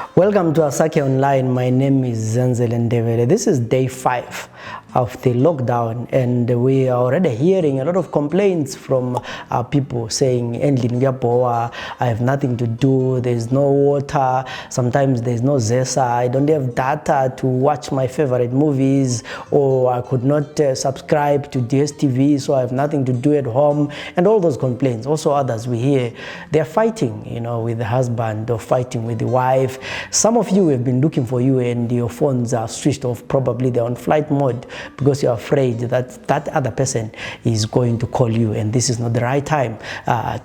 Welcome to Asake Online. My name is Zenzele Ndebele. This is day 5 of the lockdown, and we are already hearing a lot of complaints from people saying, I have nothing to do, there's no water, sometimes there's no Zesa, I don't have data to watch my favorite movies, or I could not subscribe to DSTV, so I have nothing to do at home, and all those complaints. Also others we hear, they're fighting, with the husband or fighting with the wife. Some of you have been looking for you and your phones are switched off, probably they're on flight mode because you're afraid that that other person is going to call you and this is not the right time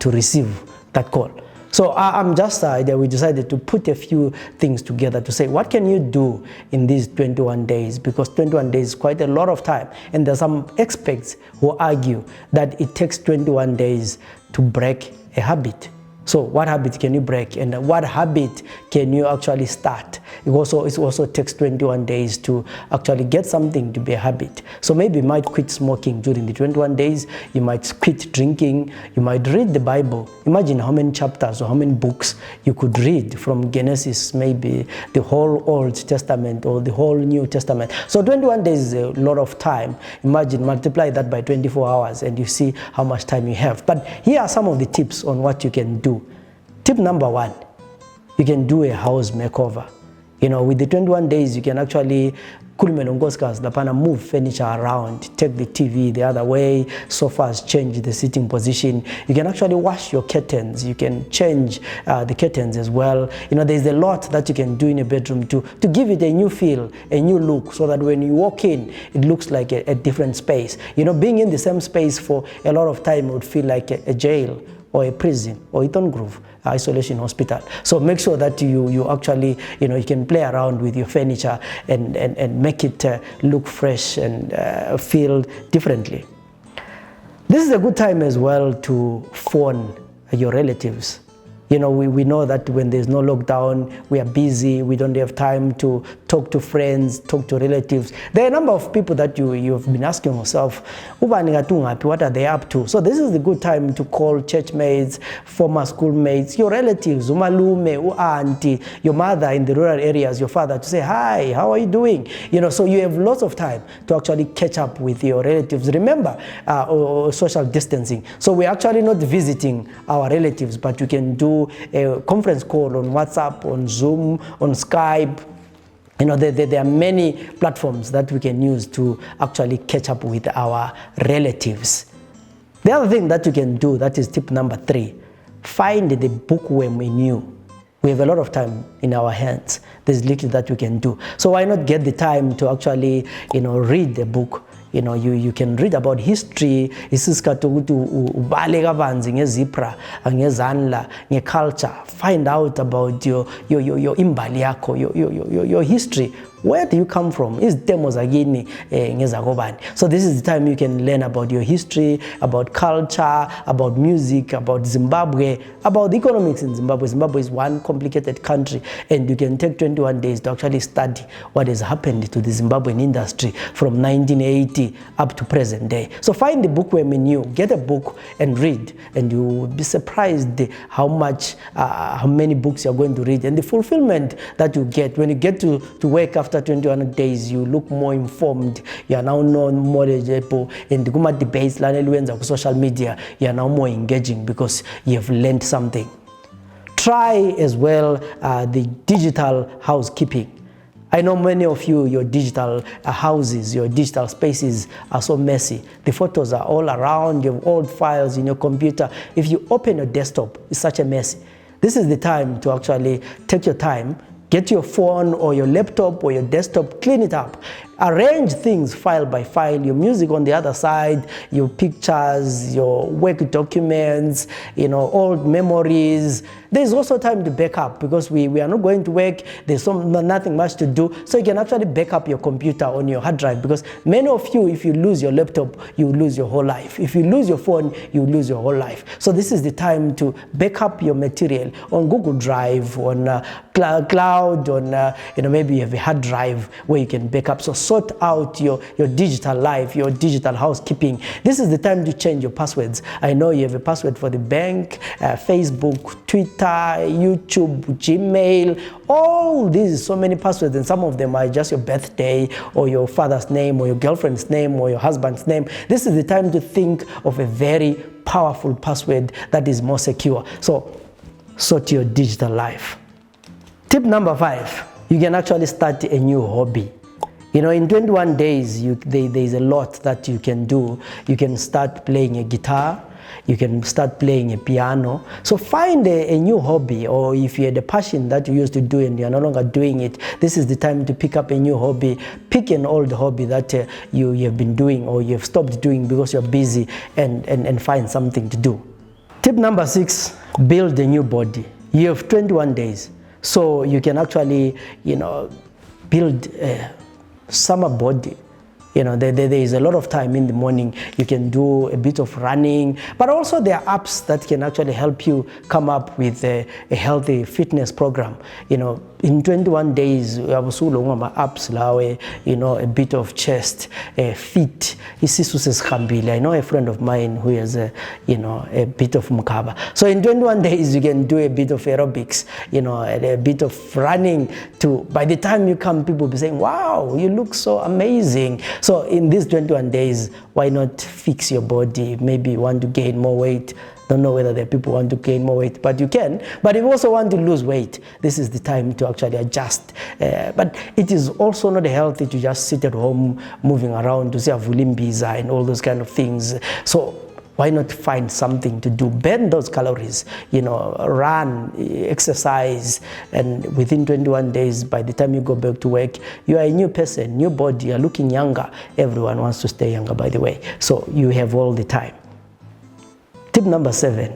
to receive that call. So we decided to put a few things together to say, what can you do in these 21 days? Because 21 days is quite a lot of time. And there's some experts who argue that it takes 21 days to break a habit. So what habit can you break, and what habit can you actually start? It also takes 21 days to actually get something to be a habit. So maybe you might quit smoking during the 21 days, you might quit drinking, you might read the Bible. Imagine how many chapters or how many books you could read from Genesis, maybe the whole Old Testament or the whole New Testament. So 21 days is a lot of time. Imagine, multiply that by 24 hours and you see how much time you have. But here are some of the tips on what you can do. Tip number 1, you can do a house makeover. With the 21 days, you can actually move furniture around, take the TV the other way, sofas, change the sitting position. You can actually wash your curtains. You can change the curtains as well. There's a lot that you can do in a bedroom to give it a new feel, a new look, so that when you walk in, it looks like a different space. Being in the same space for a lot of time would feel like a jail or a prison or Eton Grove isolation hospital. So make sure that you actually, you can play around with your furniture and make it look fresh and feel differently. This is a good time as well to phone your relatives. We know that when there's no lockdown, we are busy, we don't have time to talk to friends, talk to relatives. There are a number of people that you've been asking yourself, what are they up to? So this is the good time to call church mates, former schoolmates, your relatives, umalume, auntie, your mother in the rural areas, your father, to say, hi, how are you doing? So you have lots of time to actually catch up with your relatives. Remember, social distancing. So we're actually not visiting our relatives, but you can do a conference call on WhatsApp, on Zoom, on Skype. There are many platforms that we can use to actually catch up with our relatives. The other thing that you can do, that is tip number 3, find the bookworm in you. We have a lot of time in our hands. There's little that we can do. So why not get the time to actually, read the book? You can read about history, culture, find out about your imbali yako, your history. Where do you come from? So this is the time you can learn about your history, about culture, about music, about Zimbabwe, about the economics in Zimbabwe. Zimbabwe is one complicated country, and you can take 21 days to actually study what has happened to the Zimbabwean industry from 1980 up to present day. So find the bookworm in you, get a book and read, and you will be surprised how many books you're going to read, and the fulfillment that you get when you get to work after 21 days. You look more informed, you are now more knowledgeable, and the debates on social media, you are now more engaging because you have learned something. Try as well the digital housekeeping. I know many of you, your digital houses, your digital spaces are so messy. The photos are all around, you have old files in your computer. If you open your desktop, it's such a mess. This is the time to actually take your time, get your phone or your laptop or your desktop, clean it up. Arrange things file by file, your music on the other side, your pictures, your work documents, old memories. There's also time to back up because we are not going to work. There's nothing much to do. So you can actually back up your computer on your hard drive, because many of you, if you lose your laptop, you lose your whole life. If you lose your phone, you lose your whole life. So this is the time to back up your material on Google Drive, on cloud, on maybe you have a hard drive where you can back up. So sort out your digital life, your digital housekeeping. This is the time to change your passwords. I know you have a password for the bank, Facebook, Twitter, Twitter, YouTube, Gmail, all these, so many passwords, and some of them are just your birthday or your father's name or your girlfriend's name or your husband's name. This is the time to think of a very powerful password that is more secure. So sort your digital life. Tip number 5, you can actually start a new hobby. You know, in 21 days, there's a lot that you can do. You can start playing a guitar. You can start playing a piano. So find a new hobby, or if you had a passion that you used to do and you're no longer doing it, this is the time to pick up a new hobby. Pick an old hobby that you have been doing or you have stopped doing because you're busy, and find something to do. Tip number 6, build a new body. You have 21 days. So you can actually, you know, build a summer body. You know, there is a lot of time in the morning. You can do a bit of running, but also there are apps that can actually help you come up with a healthy fitness program. You know, in 21 days, we have so long apps lawe, you know, a bit of chest, feet. I know a friend of mine who has a bit of mukaba. So in 21 days, you can do a bit of aerobics, you know, a bit of running. By the time you come, people will be saying, "Wow, you look so amazing." So in these 21 days, why not fix your body? Maybe you want to gain more weight. Don't know whether there are people who want to gain more weight, but you can. But if you also want to lose weight, this is the time to actually adjust. But it is also not healthy to just sit at home, moving around, to say vulimbiza and all those kind of things. So why not find something to do? Burn those calories, you know, run, exercise, and within 21 days, by the time you go back to work, you are a new person, new body, you're looking younger. Everyone wants to stay younger, by the way. So you have all the time. Tip number 7,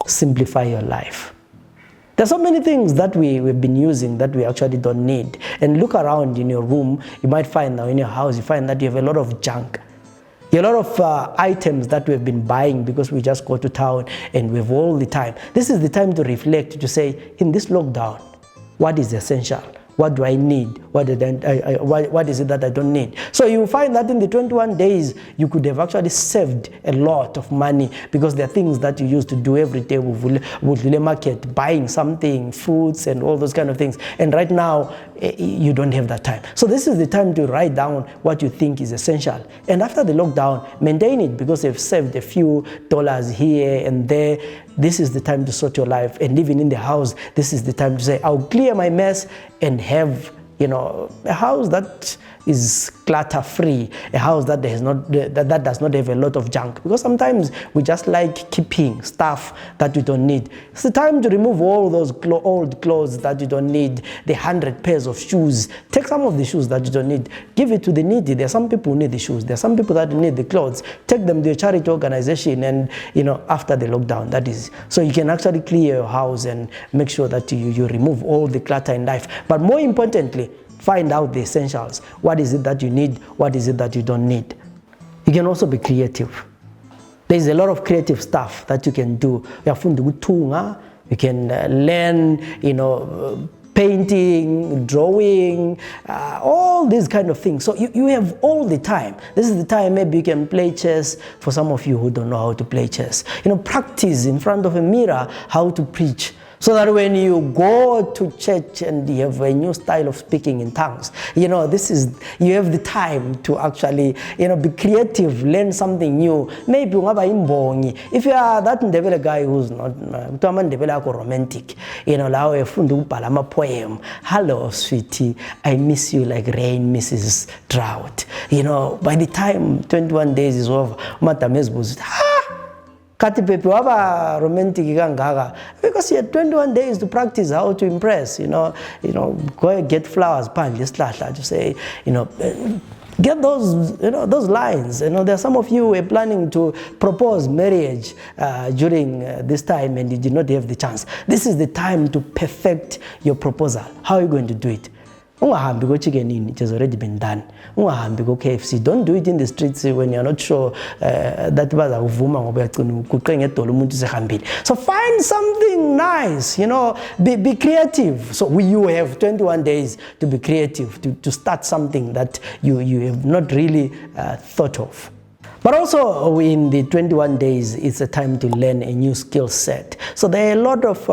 simplify your life. There's so many things that we've been using that we actually don't need. And look around in your room, you might find now in your house, you find that you have a lot of junk. A lot of items that we've been buying because we just go to town and we have all the time. This is the time to reflect, to say, in this lockdown, what is essential? What do I need? What is it that I don't need? So you find that in the 21 days, you could have actually saved a lot of money because there are things that you used to do every day with the market, buying something, fruits and all those kind of things. And right now, you don't have that time. So this is the time to write down what you think is essential. And after the lockdown, maintain it because you've saved a few dollars here and there. This is the time to sort your life. And even in the house, this is the time to say, I'll clear my mess and have, you know, a house that is clutter-free, a house that does not have a lot of junk. Because sometimes we just like keeping stuff that we don't need. It's the time to remove all those old clothes that you don't need, the 100 pairs of shoes. Take some of the shoes that you don't need, give it to the needy. There are some people who need the shoes. There are some people that need the clothes. Take them to a charity organization, and, you know, after the lockdown, that is. So you can actually clear your house and make sure that you remove all the clutter in life. But more importantly, find out the essentials. What is it that you need? What is it that you don't need? You can also be creative. There's a lot of creative stuff that you can do. You can learn, you know, painting, drawing, all these kind of things. So you have all the time. This is the time maybe you can play chess. For some of you who don't know how to play chess, you know, practice in front of a mirror how to preach. So that when you go to church and you have a new style of speaking in tongues, you know, you have the time to actually, you know, be creative, learn something new. Maybe if you are that Ndebele guy who's not romantic, you know, a poem, hello sweetie, I miss you like rain misses drought. You know, by the time 21 days is over, Kati pepe waba romantic gangaga because you had 21 days to practice how to impress. You know, go and get flowers, pan just to say, you know, get those, you know, those lines. You know, there are some of you who are planning to propose marriage during this time and you did not have the chance. This is the time to perfect your proposal. How are you going to do it? It has already been done. KFC. Don't do it in the streets when you're not sure that so find something nice, you know, be creative. So you have 21 days to be creative, to start something that you have not really thought of. But also in the 21 days, it's a time to learn a new skill set. So there are a lot of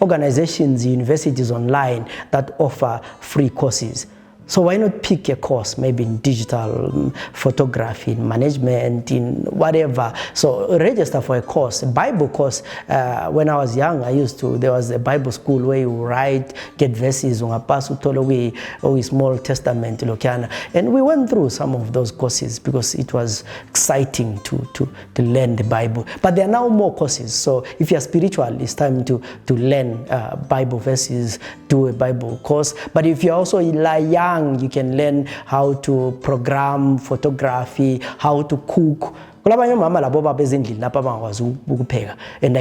organizations, universities online that offer free courses. So why not pick a course, maybe in digital photography, in management, in whatever. So register for a course, a Bible course. When I was young, there was a Bible school where you write, get verses on a pass or small testament, and we went through some of those courses because it was exciting to learn the Bible. But there are now more courses. So if you're spiritual, it's time to learn Bible verses, do a Bible course. But if you're also young, you can learn how to program photography, how to cook. And I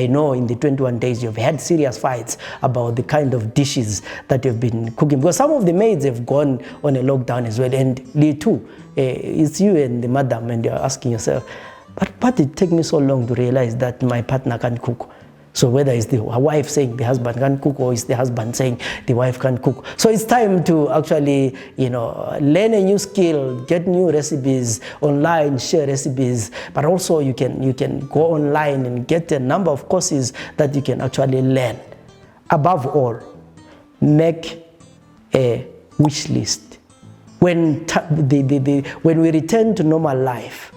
know in the 21 days you've had serious fights about the kind of dishes that you've been cooking, because some of the maids have gone on a lockdown as well, and Lee too. It's you and the madam, and you're asking yourself, but why did it take me so long to realize that my partner can't cook? So whether it's the wife saying the husband can't cook, or it's the husband saying the wife can't cook. So it's time to actually, learn a new skill, get new recipes online, share recipes. But also you can go online and get a number of courses that you can actually learn. Above all, make a wish list. When we return to normal life,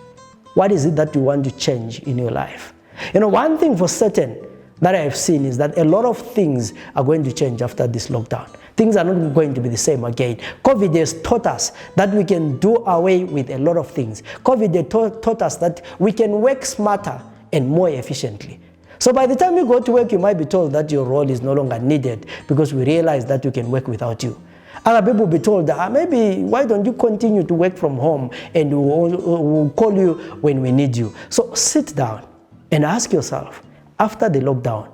what is it that you want to change in your life? One thing for certain that I have seen is that a lot of things are going to change after this lockdown. Things are not going to be the same again. COVID has taught us that we can do away with a lot of things. COVID has taught us that we can work smarter and more efficiently. So by the time you go to work, you might be told that your role is no longer needed because we realize that we can work without you. Other people will be told that maybe why don't you continue to work from home, and we'll call you when we need you. So sit down and ask yourself, after the lockdown,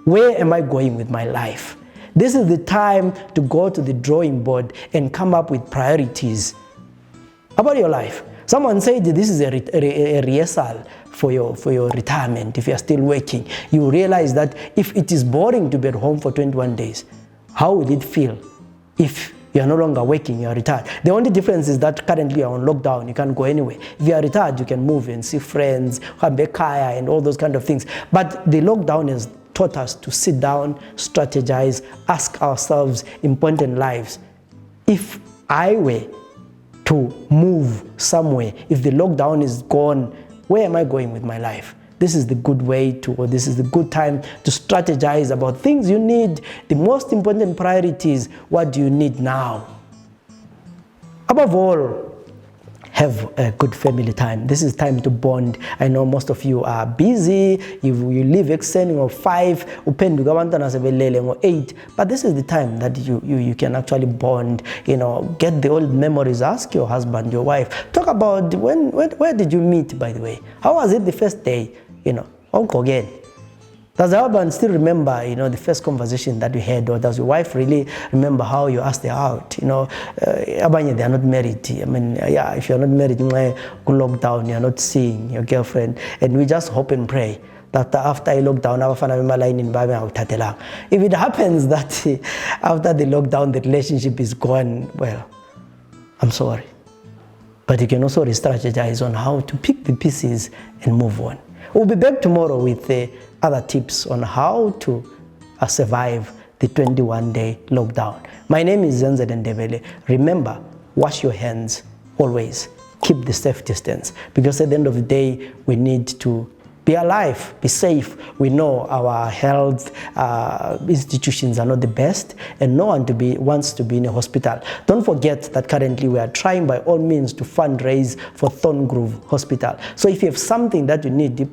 where am I going with my life? This is the time to go to the drawing board and come up with priorities about your life. Someone said this is a rehearsal for your retirement. If you are still working, you realize that if it is boring to be at home for 21 days, how will it feel if you are no longer working, you are retired? The only difference is that currently you are on lockdown, you can't go anywhere. If you are retired, you can move and see friends, kaya, and all those kind of things. But the lockdown has taught us to sit down, strategize, ask ourselves important lives. If I were to move somewhere, if the lockdown is gone, where am I going with my life? This is the good way or this is the good time to strategize about things you need, the most important priorities. What do you need now? Above all, have a good family time. This is time to bond. I know most of you are busy. You live extending of 5, or 8, but this is the time that you can actually bond, get the old memories. Ask your husband, your wife. Talk about where did you meet, by the way? How was it the first day? Again. Does the husband still remember, the first conversation that you had, or does your wife really remember how you asked her out? They are not married. If you're not married, lockdown, you're not seeing your girlfriend, and we just hope and pray that after a lockdown, if it happens that after the lockdown the relationship is gone, well, I'm sorry. But you can also re-strategize on how to pick the pieces and move on. We'll be back tomorrow with other tips on how to survive the 21-day lockdown. My name is Zenzele Ndebele. Remember, wash your hands always. Keep the safe distance, because at the end of the day, we need to be alive, be safe. We know our health institutions are not the best, and no one wants to be in a hospital. Don't forget that currently we are trying by all means to fundraise for Thorngrove Hospital. So if you have something that you need, you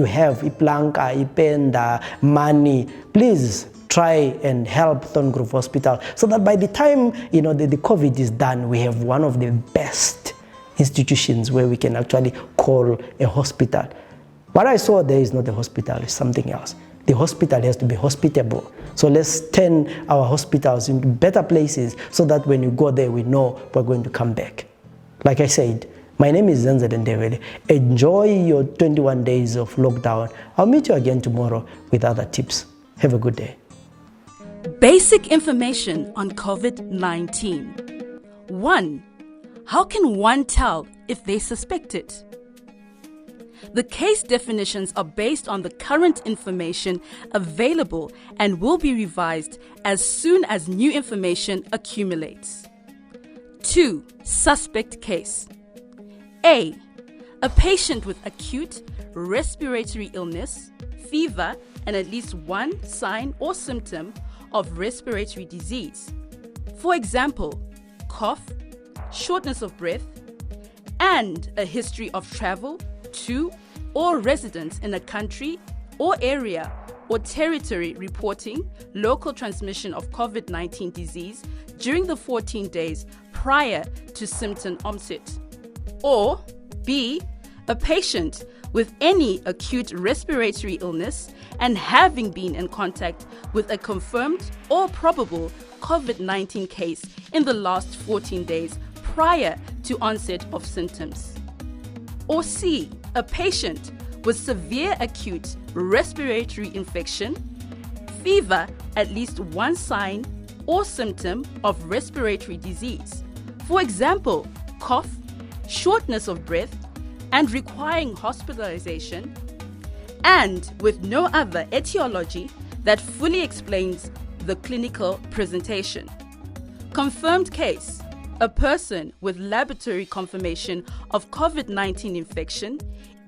have iplanka, ipenda, money, please try and help Thorngrove Hospital, so that by the time the COVID is done, we have one of the best institutions where we can actually call a hospital. What I saw there is not a hospital, it's something else. The hospital has to be hospitable. So let's turn our hospitals into better places, so that when you go there, we know we're going to come back. Like I said, my name is Zenzele Ndebele. Enjoy your 21 days of lockdown. I'll meet you again tomorrow with other tips. Have a good day. Basic information on COVID-19. 1. How can one tell if they suspect it? The case definitions are based on the current information available and will be revised as soon as new information accumulates. 2. Suspect case. A. A patient with acute respiratory illness, fever, and at least one sign or symptom of respiratory disease. For example, cough, shortness of breath, and a history of travel to or residence in a country or area or territory reporting local transmission of COVID-19 disease during the 14 days prior to symptom onset. Or B, a patient with any acute respiratory illness and having been in contact with a confirmed or probable COVID-19 case in the last 14 days prior to onset of symptoms. Or C, a patient with severe acute respiratory infection, fever, at least one sign or symptom of respiratory disease. For example, cough, shortness of breath, and requiring hospitalization, and with no other etiology that fully explains the clinical presentation. Confirmed case, a person with laboratory confirmation of COVID-19 infection,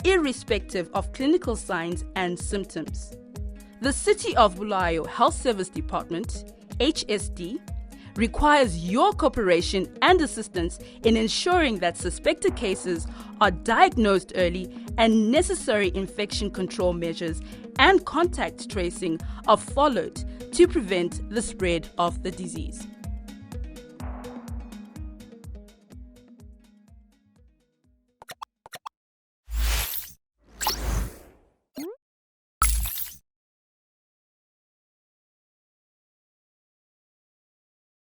irrespective of clinical signs and symptoms. The City of Bulawayo Health Service Department, HSD, requires your cooperation and assistance in ensuring that suspected cases are diagnosed early and necessary infection control measures and contact tracing are followed to prevent the spread of the disease.